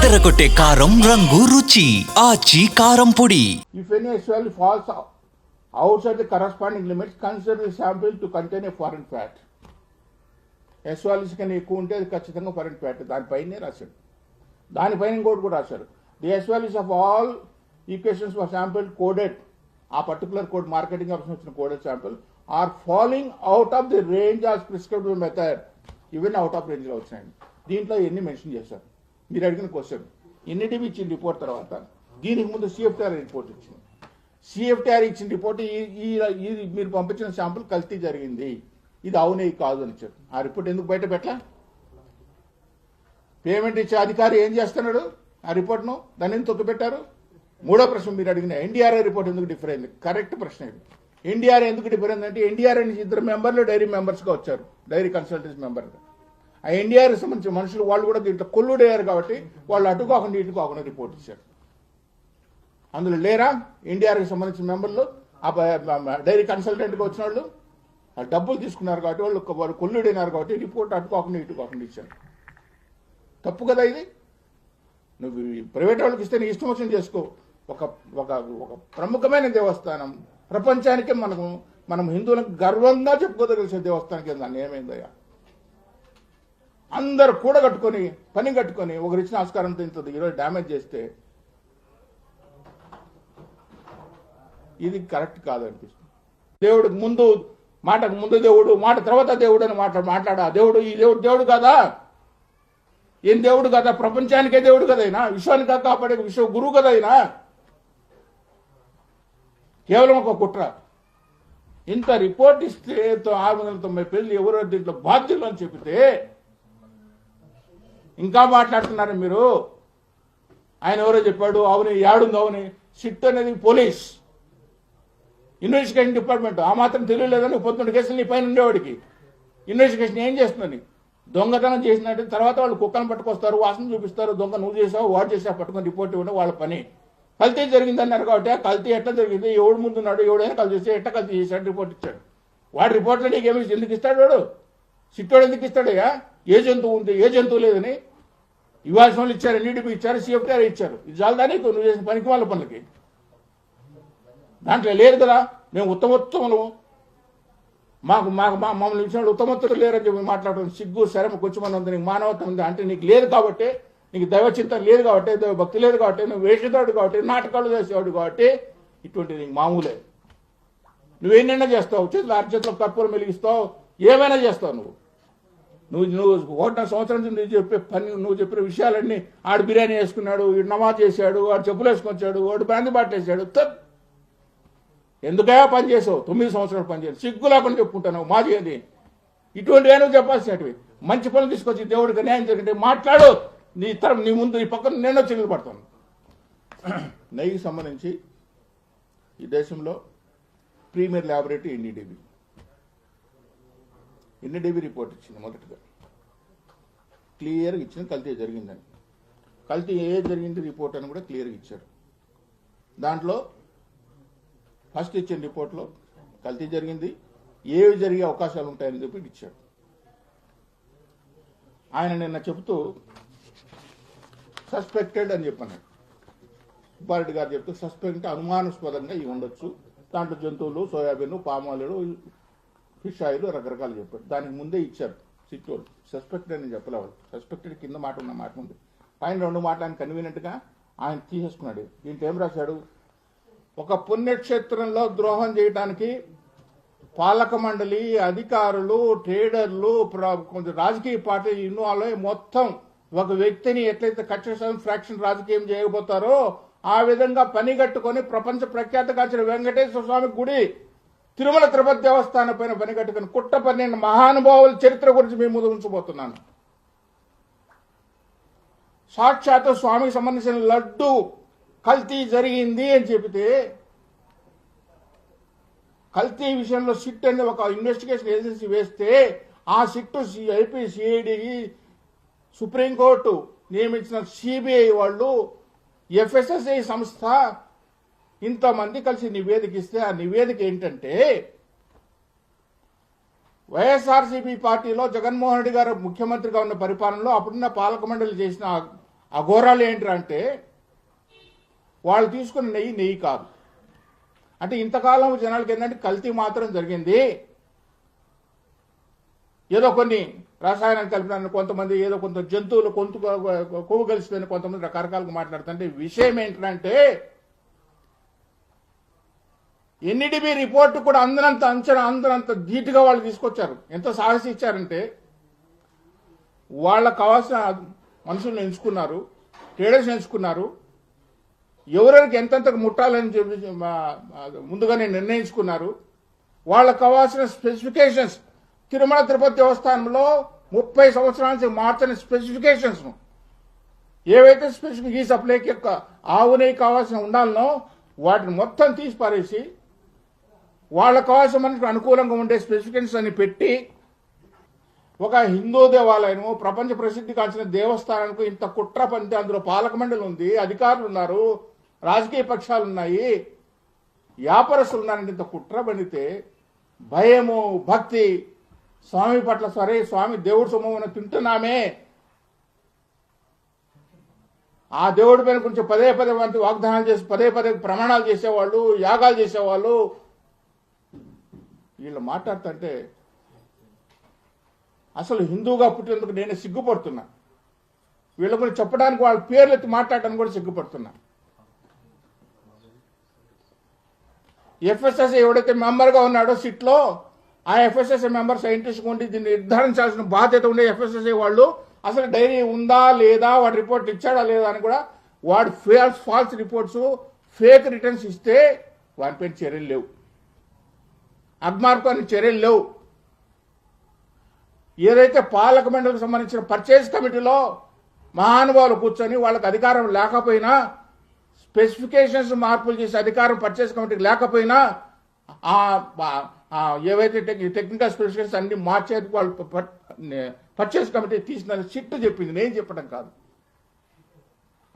అదరగొట్టే కారం రంగు రుచి ఆచి కారం పొడి. If any SOL falls outside the corresponding limits, consider the sample to contain a foreign fat. SOLs కన్నా ఎక్కువ ఉంటే అది ఖచ్చితంగా ఫారెన్ ఫ్యాట్. దానిపైనే రాశాడు. దానిపైన ఇంకోటి కూడా రాశారు. The SOLs of all equations for sample coded, ఆ పర్టికులర్ కోడ్ మార్కెటింగ్ ఆఫీస్ వచ్చిన coded sample are following out of the range of prescribed method. ఇవన్నీ అవుట్ ఆఫ్ రేంజ్లో వచ్చినాయండి. దీంట్లో ఎన్ని మెన్షన్ చేశారు? మీరు అడిగిన క్వశ్చన్ ఎన్నిటివి ఇచ్చిన రిపోర్ట్ తర్వాత దీనికి ముందు CFTR రిపోర్ట్ ఇచ్చింది. CFTR ఇచ్చిన రిపోర్ట్ ఈ మీరు పంపించిన శాంపుల్ కల్తీ జరిగింది, ఇది అవునే కాదు అని ఇచ్చారు. ఆ రిపోర్ట్ ఎందుకు బయట పెట్టలా? పేమెంట్ ఇచ్చే అధికారి ఏం చేస్తున్నాడు? ఆ రిపోర్ట్ను దాన్ని ఎందుకు తొక్కిపెట్టారు? మూడో ప్రశ్న మీరు అడిగిన NDRI రిపోర్ట్ ఎందుకు డిఫర్ అయింది? కరెక్ట్ ప్రశ్న ఇది. NDRI ఎందుకు డిఫర్ అయింది అంటే NDRI నుంచి 2 మెంబర్లు డైరీ మెంబర్స్గా వచ్చారు, డైరీ కన్సల్టెన్సీ మెంబర్గా. ఆ NDRI సంబంధించిన మనుషులు వాళ్ళు కూడా దీంట్లో కొల్లుడయ్యారు కాబట్టి వాళ్ళు అటు కాకుండా ఇటు కాకుండా రిపోర్ట్ ఇచ్చారు. అందులో లేరా NDRIకి సంబంధించిన మెంబర్లు? డైరీ కన్సల్టెంట్గా వచ్చిన వాళ్ళు డబ్బులు తీసుకున్నారు కాబట్టి వాళ్ళు కొల్లుడైనారు కాబట్టి రిపోర్ట్ అటు కాకుండా ఇటు కాకుండా ఇచ్చారు. తప్పు కదా ఇది? నువ్వు ప్రైవేట్ వాళ్ళకి ఇస్తే నీ ఇష్టం వచ్చిన చేసుకో. ఒక ఒక ఒక ప్రముఖమైన దేవస్థానం, ప్రపంచానికే మనం హిందువులకు గర్వంగా చెప్పుకోదగలిసిన దేవస్థానానికి దాన్ని ఏమైందయ్యా? అందరు కూడా కట్టుకొని పని కట్టుకొని ఒకరిచ్చిన ఆస్కారం తింటుంది, ఈరోజు డ్యామేజ్ చేస్తే ఇది కరెక్ట్ కాదనిపిస్తుంది. దేవుడికి ముందు మాటకు ముందు దేవుడు, మాట తర్వాత దేవుడు అని మాట్లాడా దేవుడు ఈ దేవుడు కాదా? ఏం దేవుడు కదా? ప్రపంచానికే దేవుడు కదైనా, విశ్వానికి కాపాడే విశ్వ గురువు కదైనా. కేవలం ఒక కుట్ర. ఇంత రిపోర్ట్ ఇస్తే 690 పేర్లు ఎవరో దీంట్లో బాధ్యులు అని చెప్పితే ఇంకా మాట్లాడుతున్నారు మీరు. ఆయన ఎవరో చెప్పాడు, అవును ఏడుంది, అవును సిట్ అనేది పోలీస్ ఇన్వెస్టిగేషన్ డిపార్ట్మెంట్. ఆ మాత్రం తెలియలేదని 19 కేసులు నీ పైన ఉండేవాడికి ఇన్వెస్టిగేషన్ ఏం చేస్తుందని? దొంగతనం చేసినట్టు తర్వాత వాళ్ళు కుక్కలను పట్టుకొస్తారు, వాసన చూపిస్తారు, దొంగ నువ్వు చేసావు వాడు చేసావు పట్టుకొని రిపోర్ట్ ఇవ్వడం వాళ్ళ పని. కల్తీ జరిగిందన్నారు కాబట్టి ఆ కల్తీ ఎట్లా జరిగింది, ఎవడు ముందున్నాడు, ఎవడైనా కల్తీ చేస్తే ఎట్లా కల్తీ చేశాడు రిపోర్ట్ ఇచ్చాడు. వాడి రిపోర్ట్లో నీకేమి ఎందుకు ఇస్తాడు? వాడు సిట్టోడు ఎందుకు ఇస్తాడయ్యా? ఏ జంతువు ఉంది ఏ జంతువు లేదని ఇవ్వాల్సిన వాళ్ళు ఇచ్చారు, NDDP ఇచ్చారు, CFTR ఇచ్చారు. ఇది చాలదా నీకు నువ్వు చేసిన పనికి వాళ్ళ పనులకి? దాంట్లో లేదు కదా. మేము ఉత్తమోత్తములు, మమ్మల్ని ఇచ్చిన ఉత్తమోత్తములు లేరని చెప్పి మాట్లాడడం సిగ్గు శరమ కొంచెం మంది ఉంది. నీకు మానవత్వం ఉంది అంటే నీకు లేదు కాబట్టి, నీకు దైవ చింతన లేదు కాబట్టి, దైవ భక్తి లేదు కాబట్టి, నువ్వు వేషధాడు కాబట్టి, నాటకాలు చేసేవాడు కాబట్టి ఇటువంటి నీకు మామూలే. నువ్వేనైనా చేస్తావు, చేతులు అరచేతిలో కర్పూరం వెలిగిస్తావు, ఏమైనా చేస్తావు. నువ్వు 1 సంవత్సరం నుంచి నువ్వు చెప్పిన విషయాలన్నీ ఆడు బిర్యానీ వేసుకున్నాడు, వీడు నమాజ్ చేశాడు, వాడు చెప్పులు వేసుకొచ్చాడు, వాడు బ్రాంతి బాటిల్ వేసాడు. ఎందుకయా పని చేసావు? 9 సంవత్సరాలు పని చేయాలి, సిగ్గు లేకుండా చెప్పుకుంటావు మాది ఏంది? ఇటువంటి ఏమో చెప్పాల్సినవి మంచి పనులు తీసుకొచ్చి దేవుడికి న్యాయం జరిగింటే మాట్లాడు. నీ ముందు ఈ పక్కన నేను చిగులు పడతాను. నెయ్యికి సంబంధించి ఈ దేశంలో ప్రీమియర్ ల్యాబొరేటరీ NDDB రిపోర్ట్ ఇచ్చింది. మొదటగా క్లియర్గా ఇచ్చింది కల్తీ జరిగిందని. కల్తీ జరిగింది రిపోర్ట్ అని కూడా క్లియర్గా ఇచ్చారు. దాంట్లో ఫస్ట్ ఇచ్చిన రిపోర్ట్లో కల్తీ జరిగింది, ఏవి జరిగే అవకాశాలు ఉంటాయని చెప్పి ఇచ్చాడు. ఆయన నిన్న చెబుతూ సస్పెక్టెడ్ అని చెప్పన్నాడు. సుబ్బారెడ్డి గారు చెప్తూ సస్పెక్ట్ అనుమానాస్పదంగా ఇవి ఉండొచ్చు, దాంట్లో జంతువులు, సోయాబీన్, పామాయిల్, ఫిష్ ఆయిల్ రకరకాలు చెప్పాడు. దానికి ముందే ఇచ్చారు సిట్టోళ్ళు. సస్పెక్టెడ్ అని చెప్పలేవాళ్ళు. సస్పెక్టెడ్ కింద మాట ఉన్న మాట ఉంది, పైన 2 మాటలు ఆయన కన్వీనియంట్గా ఆయన తీసేసుకున్నాడు. దీంట్లో ఏం రాశాడు? ఒక పుణ్యక్షేత్రంలో ద్రోహం చేయడానికి పాలక మండలి, అధికారులు, ట్రేడర్లు, కొంచెం రాజకీయ పార్టీ ఇన్వాల్వ్ అయ్యి మొత్తం ఒక వ్యక్తిని ఎట్లయితే కక్ష ఫ్రాక్షన్ రాజకీయం చేయకపోతారో ఆ విధంగా పని కట్టుకొని ప్రపంచ ప్రఖ్యాతగాంచిన వెంకటేశ్వర స్వామి గుడి, తిరుమల తిరుపతి దేవస్థానం పైన పని కట్టుకుని కుట్ట పన్నెండు మహానుభావుల చరిత్ర గురించి మేము ముందు ఉంచబోతున్నాను. సాక్షాత్ స్వామికి సంబంధించిన లడ్డు కల్తీ జరిగింది అని చెబితే, కల్తీ విషయంలో సిట్ అనే ఒక ఇన్వెస్టిగేషన్ ఏజెన్సీ వేస్తే ఆ సిట్ ఐపీ, సిఐడి, సుప్రీంకోర్టు నియమించిన CBI వాళ్ళు, FSSAI సంస్థ ఇంతమంది కలిసి నివేదిక ఇస్తే ఆ నివేదిక ఏంటంటే వైఎస్ఆర్సీపీ పార్టీలో జగన్మోహన్ రెడ్డి గారు ముఖ్యమంత్రిగా ఉన్న పరిపాలనలో అప్పుడున్న పాలక మండలి చేసిన అఘోరాలు ఏంటి అంటే వాళ్ళు తీసుకున్న నెయ్యి కాదు. అంటే ఇంతకాలం జనాలకి ఏంటంటే కల్తీ మాత్రం జరిగింది, ఏదో కొన్ని రసాయనాలు కలిపిన కొంతమంది, ఏదో కొంత జంతువులు కొవ్వు కలిసిపోయిన కొంతమంది రకరకాలుగా మాట్లాడుతుంటే విషయం ఏంటంటే ఎన్ఈడిబి రిపోర్టు కూడా అందరంత ధీటుగా వాళ్ళు తీసుకొచ్చారు. ఎంత సాహసి ఇచ్చారంటే వాళ్ళకు కావాల్సిన మనుషులను ఎంచుకున్నారు, ట్రేడర్స్ ఎంచుకున్నారు, ఎవరెవరికి ఎంతెంతకు ముట్టాలని చెప్పి ముందుగానే నిర్ణయించుకున్నారు. వాళ్ళకు కావాల్సిన స్పెసిఫికేషన్స్ తిరుమల తిరుపతి దేవస్థానంలో 30 సంవత్సరాల నుంచి మార్చని స్పెసిఫికేషన్స్ ఏవైతే స్పెసిఫిక్ ఈ సప్లైకి యొక్క ఆవు నెయ్యి కావాల్సిన ఉండాలనో వాటిని మొత్తం తీసి పారేసి వాళ్ళకు కావాల్సిన మనకు అనుకూలంగా ఉండే స్పెసిఫికేషన్స్ అని పెట్టి ఒక హిందూ దేవాలయము ప్రపంచ ప్రసిద్ధి కాల్చిన దేవస్థానానికి ఇంత కుట్ర పంటే అందులో పాలక మండలి ఉంది, అధికారులు ఉన్నారు, రాజకీయ పక్షాలు ఉన్నాయి, వ్యాపారస్తులు ఉన్నారంటే ఇంత కుట్ర పడితే భయము భక్తి స్వామి పట్ల సరే స్వామి దేవుడు సొమ్ము తింటున్నామే, ఆ దేవుడి పైన గురించి పదే వంటి వాగ్దానాలు చేసి పదే ప్రమాణాలు చేసేవాళ్ళు, యాగాలు చేసేవాళ్ళు వీళ్ళు మాట్లాడుతుంటే అసలు హిందూగా పుట్టినందుకు నేను సిగ్గుపడుతున్నా. వీళ్ళ గురించి చెప్పడానికి వాళ్ళ పేర్లు ఎత్తి మాట్లాడడానికి కూడా సిగ్గుపడుతున్నా. ఎఫ్ఎస్ఎస్ఐ ఎవడైతే మెంబర్గా ఉన్నాడో సిట్లో ఆ ఎఫ్ఎస్ఎస్ఐ మెంబర్ సైంటిస్ట్ ఉండి దీన్ని నిర్ధారించాల్సిన బాధ్యత ఉండే ఎఫ్ఎస్ఎస్ఐ వాళ్ళు అసలు డైరీ ఉందా లేదా, వాడి రిపోర్ట్ ఇచ్చాడా లేదా అని కూడా వాడు ఫాల్స్ రిపోర్ట్స్ ఫేక్ రిటర్న్స్ ఇస్తే వారిపైన చర్యలు లేవు, అగ్మార్కాన్ని చర్యలు లేవు. ఏదైతే పాలక మండలికి సంబంధించిన పర్చేజ్ కమిటీలో మహానుభావులు కూర్చొని వాళ్ళకి అధికారం లేకపోయినా, స్పెసిఫికేషన్స్ మార్పులు చేసే అధికారం పర్చేజ్ కమిటీకి లేకపోయినా ఏవైతే టెక్నికల్ స్పెసిఫికేషన్స్ అన్ని మార్చేది వాళ్ళు పర్చేజ్ కమిటీ తీసిన చిట్టు చెప్పింది, నేను చెప్పడం కాదు.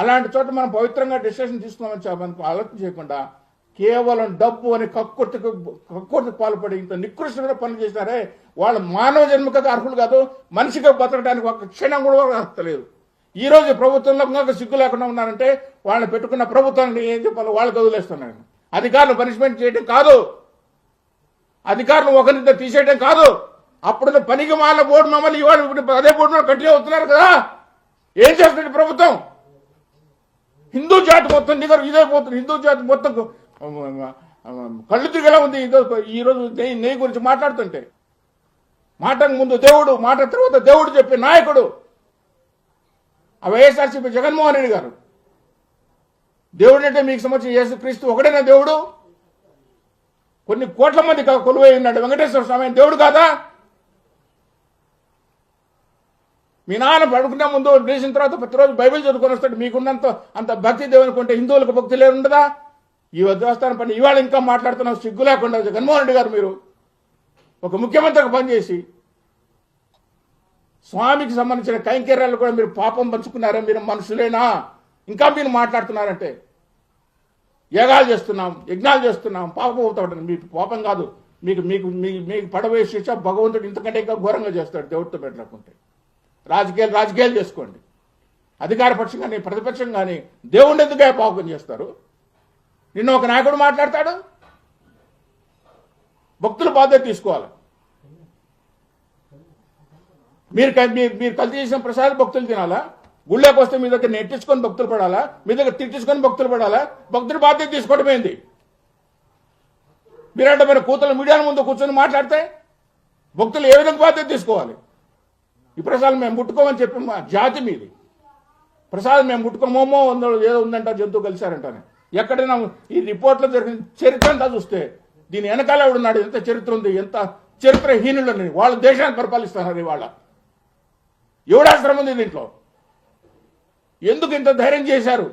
అలాంటి చోట మనం పవిత్రంగా డిసిషన్ తీసుకున్నామని ఆలోచన చేయకుండా కేవలం డబ్బు అని కక్కుర్తికి పాల్పడి ఇంత నికృష్టమైన పనులు చేసినారే వాళ్ళు మానవ జన్మకు అర్హులు కాదు, మనిషిగా బతకడానికి ఒక క్షణం కూడా అర్హత లేదు. ఈ రోజు ప్రభుత్వంలో ఇంకా సిగ్గు లేకుండా ఉన్నారంటే వాళ్ళని పెట్టుకున్న ప్రభుత్వాన్ని ఏం చెప్పాలో వాళ్ళకి వదిలేస్తున్నాను. అధికారులు పనిష్మెంట్ చేయడం కాదు, అధికారులు ఒకరిద్దరు తీసేయడం కాదు, అప్పుడు పనికి మాల బోర్డు మమ్మల్ని ఇవాళ అదే బోర్డు కంటిన్యూ అవుతున్నారు కదా. ఏం చేస్తుంది ప్రభుత్వం? హిందూ జాతి మొత్తం ఇదైపోతుంది, హిందూ జాతి మొత్తం కళ్ళు తిరిగేలా ఉంది ఈరోజు నెయ్యి గురించి మాట్లాడుతుంటే. మాటకు ముందు దేవుడు, మాట తర్వాత దేవుడు చెప్పే నాయకుడు వైఎస్ఆర్సీపీ జగన్మోహన్ రెడ్డి గారు. దేవుడు అంటే మీకు సంబంధించిన యేసుక్రీస్తు ఒకడైనా దేవుడు? కొన్ని కోట్ల మంది కొలువై ఉన్నాడు వెంకటేశ్వర స్వామి దేవుడు కాదా? మీ నాన్న పడుకునే ముందు లేచిన తర్వాత ప్రతిరోజు బైబిల్ చదువుకొని వస్తాడు. మీకున్నంత అంత భక్తి దేవుని కొంటే హిందువులకు భక్తి లేదుండదా? ఈ దేవస్థానం పని ఇవాళ ఇంకా మాట్లాడుతున్నాం సిగ్గు లేకుండా. జగన్మోహన్ రెడ్డి గారు మీరు ఒక ముఖ్యమంత్రికి పనిచేసి స్వామికి సంబంధించిన కైంకర్యాలు కూడా మీరు పాపం పంచుకున్నారా? మీరు మనుషులేనా? ఇంకా మీరు మాట్లాడుతున్నారంటే యాగాలు చేస్తున్నాం, యజ్ఞాలు చేస్తున్నాం, పాపం అవుతాడు. మీకు పాపం కాదు, మీకు మీకు మీకు పడబోయే శిక్ష భగవంతుడు ఇంతకంటే ఇంకా ఘోరంగా చేస్తాడు దేవుడితో పెట్టలేకుంటే. రాజకీయాలు చేసుకోండి. అధికార పక్షం కానీ ప్రతిపక్షం కానీ దేవుడిని ఎందుకే పాపం చేస్తారు? నిన్న ఒక నాయకుడు మాట్లాడతాడు, భక్తుల బాధ్యత తీసుకోవాలి. మీరు కల్తీ చేసిన ప్రసాద భక్తులు తినాలా? గుళ్ళోకి వస్తే మీ దగ్గర నెట్టించుకొని భక్తులు పడాలా? మీ దగ్గర తిట్టించుకొని భక్తులు పడాలా? భక్తుల బాధ్యత తీసుకోవడం ఏంది? మీరంటే మరి కూతురు మీడియా ముందు కూర్చొని మాట్లాడితే భక్తులు ఏ విధంగా బాధ్యత తీసుకోవాలి? ఈ ప్రసాదం మేము ముట్టుకోమని చెప్పి మా జాతి మీది. ప్రసాదం మేము ముట్టుకోమోమో ఏదో ఉందంట, జంతువు కలిశారంటానే. ఎక్కడైనా ఈ రిపోర్ట్లో జరిగిన చరిత్ర అంతా చూస్తే దీని వెనకాల ఎవడున్నాడు, ఎంత చరిత్ర ఉంది, ఎంత చరిత్రహీనులని వాళ్ళు దేశాన్ని పరిపాలిస్తున్నారు. ఇవాళ ఎవడాశ్రమం ఉంది దీంట్లో? ఎందుకు ఇంత ధైర్యం చేశారు?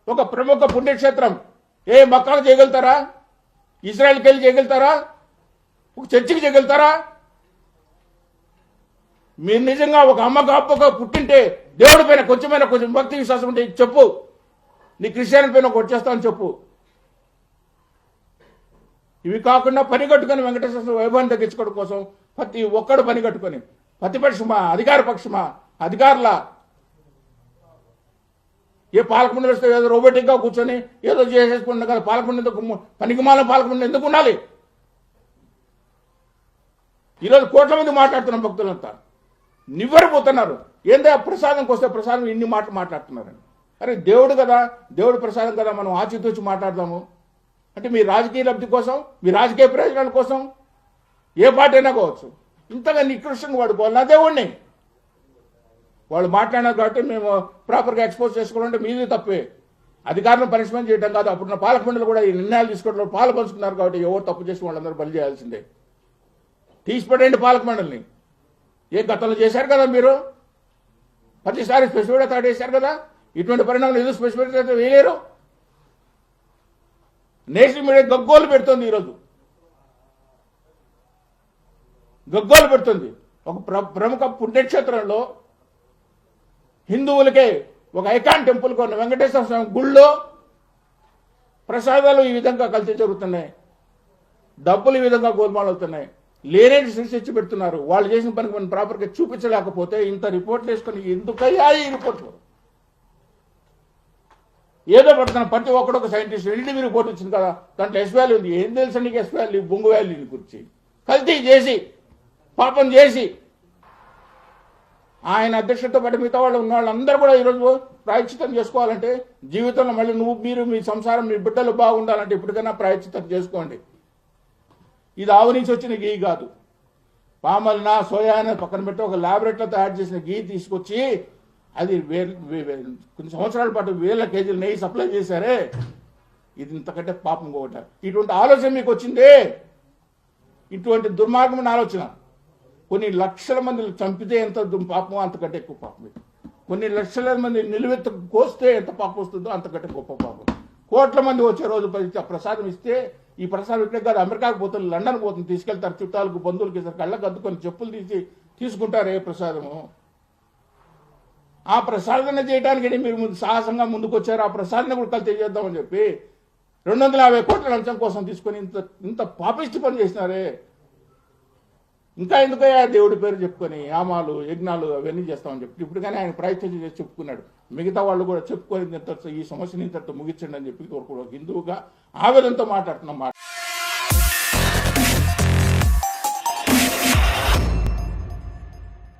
ఒక ప్రముఖ పుణ్యక్షేత్రం మక్కాకు చేయగలుగుతారా? ఇజ్రాయెల్కి వెళ్ళి చేయగలుగుతారా? ఒక చర్చికి చేయగలుగుతారా? మీరు నిజంగా ఒక అమ్మకు అప్పగా పుట్టింటే దేవుడి పైన కొంచెం భక్తి విశ్వాసం ఉంటే చెప్పు. నీ క్రిస్టియన్ పైన వచ్చేస్తామని చెప్పు. ఇవి కాకుండా పని కట్టుకొని వెంకటేశ్వర వైభవం తగ్గించుకోవడం కోసం ప్రతి ఒక్కడు పని కట్టుకొని ప్రతిపక్షమా అధికార పక్షమా అధికారుల ఏ పాలకమండలి వస్తే ఏదో రోబోటిక్గా కూర్చొని ఏదో చేసేసుకుంటున్నా కదా. పాలకమండలి ఎందుకు పనికిమాల పాలకమండలి ఎందుకు ఉండాలి? ఈరోజు కోట్ల మంది మాట్లాడుతున్న భక్తులంతా నివ్వరిపోతున్నారు. ఏందో ప్రసాదంకి వస్తే ప్రసాదం ఇన్ని మాటలు మాట్లాడుతున్నారని. అరే దేవుడు కదా, దేవుడు ప్రసాదం కదా, మనం ఆచితూచి మాట్లాడదాము అంటే మీ రాజకీయ లబ్ధి కోసం, మీ రాజకీయ ప్రయోజనాల కోసం ఏ పార్టీ అయినా కావచ్చు ఇంతగా నికృష్టంగా వాడుకోవాలి. నా దేవుడిని వాళ్ళు మాట్లాడినారు కాబట్టి మేము ప్రాపర్గా ఎక్స్పోజ్ చేసుకోవాలంటే మీది తప్పే. అధికారులను పనిష్మెంట్ చేయడం కాదు. అప్పుడున్న పాలక మండలి కూడా ఈ నిర్ణయాలు తీసుకోవడంలో పాలు పంచుకున్నారు కాబట్టి ఎవరు తప్పు చేసి వాళ్ళందరూ బలి చేయాల్సిందే. తీసిపడండి పాలక మండలిని. ఏ గతంలో చేశారు కదా మీరు, ప్రతిసారి స్పెసిఫిక్గా థర్డ్ వేశారు కదా. ఇటువంటి పరిణామాలు ఏదో స్పెసిఫిక్ అయితే వేయలేరు. నేషనల్ మీడియా గగ్గోలు పెడుతుంది, ఈరోజు గగ్గోలు పెడుతుంది. ఒక ప్రముఖ పుణ్యక్షేత్రంలో హిందువులకే ఒక ఐకాన్ టెంపుల్ కొన్న వెంకటేశ్వర స్వామి గుళ్ళో ప్రసాదాలు ఈ విధంగా కలిసి జరుగుతున్నాయి, డబ్బులు ఈ విధంగా గోల్మాలు అవుతున్నాయి, లేనేది సృష్టించి పెడుతున్నారు. వాళ్ళు చేసిన పనికి మనం ప్రాపర్గా చూపించలేకపోతే ఇంత రిపోర్ట్లు వేసుకొని ఎందుకయ్యా ఈ రిపోర్ట్లు? ఏదో పడుతున్నా ప్రతి ఒక్కడు ఒక సైంటిస్ట్ ఎన్డీటీవీ రిపోర్ట్ వచ్చింది కదా, దాంట్లో ఎస్ వాల్యూ ఉంది. ఏం తెలుసు నీకు ఎస్ వాల్యూ, బొంగు వాల్యూ గురించి కల్తీ చేసి పాపం చేసి ఆయన అధ్యక్షుడితో పాటు మిగతా వాళ్ళు ఉన్న వాళ్ళందరూ కూడా ఈరోజు ప్రాయశ్చిత్తం చేసుకోవాలంటే జీవితంలో మళ్ళీ మీరు మీ సంసారం మీ బిడ్డలు బాగుండాలంటే ఇప్పటికైనా ప్రాయశ్చిత్తం చేసుకోండి. ఇది ఆవు నుంచి వచ్చిన గీ కాదు. పామల్న సోయాన పక్కన పెట్టి ఒక ల్యాబొరేటరీలో తయారు చేసిన గీ తీసుకొచ్చి అది కొన్ని సంవత్సరాల పాటు వేల కేజీలు నెయ్యి సప్లై చేశారే, ఇది ఇంతకంటే పాపం ఒకట. ఇటువంటి ఆలోచన మీకు వచ్చిందే, ఇటువంటి దుర్మార్గమైన ఆలోచన. కొన్ని లక్షల మంది చంపితే ఎంత పాపమో అంతకంటే ఎక్కువ పాపం. కొన్ని లక్షల మంది నిలువెత్తు కోస్తే ఎంత పాపం వస్తుందో అంతకంటే గొప్ప పాపం. కోట్ల మంది వచ్చే రోజు ప్రసాదం ఇస్తే ఈ ప్రసాదం ఇట్లే కాదు, అమెరికాకు పోతుంది, లండన్ పోతుంది, తీసుకెళ్తారు చుట్టాలకు బంధువులకి కళ్ళకు అద్దుకొని చెప్పులు తీసి తీసుకుంటారు ఏ ప్రసాదము. ఆ ప్రసాదన చేయడానికి మీరు సాహసంగా ముందుకు వచ్చారు. ఆ ప్రసాదన కూడా కలిసి చేద్దామని చెప్పి 250 కోట్ల లంచం కోసం తీసుకొని ఇంత పాపిష్టి పని చేసినారే. ఇంకా ఎందుకయ్యా దేవుడి పేరు చెప్పుకొని యామాలు యజ్ఞాలు అవన్నీ చేస్తామని చెప్పి ఇప్పుడు కానీ ఆయన ప్రయత్నం చేసి చెప్పుకున్నాడు. మిగతా వాళ్ళు కూడా చెప్పుకొని ఈ సమస్యని ఇంతటితో ముగించండి అని చెప్పి హిందువుగా ఆవేదనతో మాట్లాడుతున్నమాట.